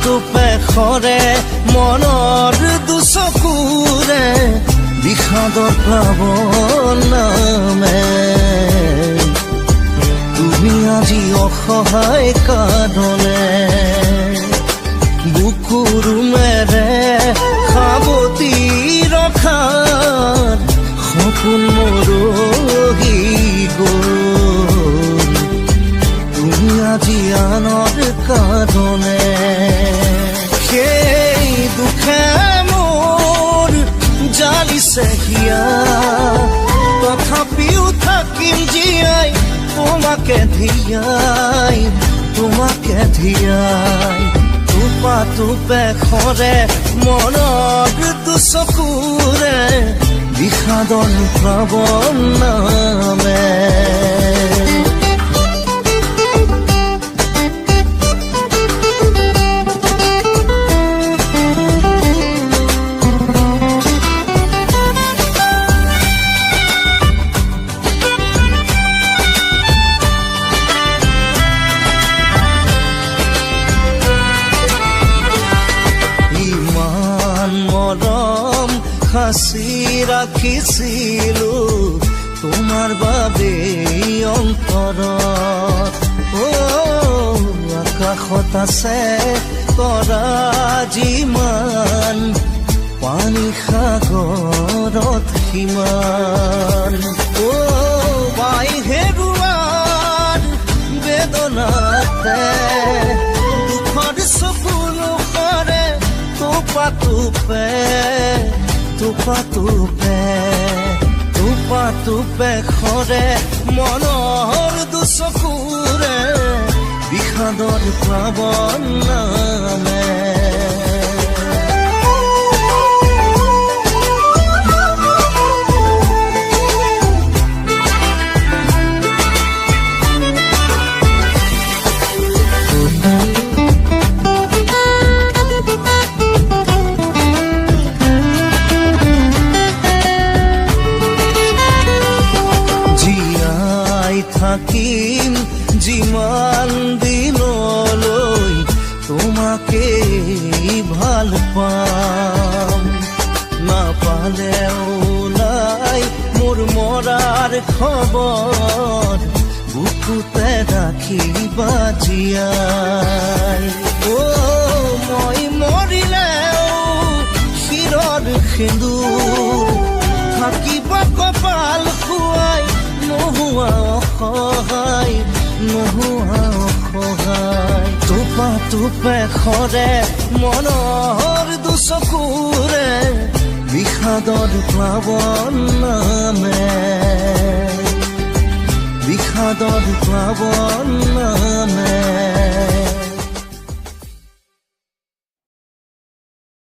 টোপে খৰে মনৰ দুচকুৰে বিষাদৰ প্লাৱন নামে তুমি আজি অসহায় কাঁদনে বুকুৰুমেৰে সাৱটি ৰখাত সপোন মৰহি গ'ল তুমি আজি আনৰ কাঁদনে সেই দুখে মোৰ জালিছে হিয়া তথাপিও থাকিম জীয়াই তোমাকে ধিয়াই টোপা টোপে খৰে মনৰ দুচকুৰে বিষাদৰ প্লাৱন নামে সাঁচি ৰাখিছিলো তোমাৰ বাবে অন্তৰত আকাশত আছে তৰা যিমান পানী সাগৰত সিমান বাই হেৰুৱাৰ বেদনাতে দুখৰ চকুৰ সৰে টোপা টোপে খৰে মনৰ দুচকুৰে বিষাদৰ প্লাৱন নামে থাকিম যিমান দিনলৈ তোমাকে ভাল পাম নাপালেও নাই মোৰ মৰাৰ খবৰ বুকুতে ৰাখিবা জীয়াই মই মৰিলেও শিৰৰ সেন্দুৰ থাকিবা কপাল খুৱাই নোহোৱা অসহায় টোপে খৰে মনৰ দুচকুৰে বিষাদৰ প্লাৱন নামে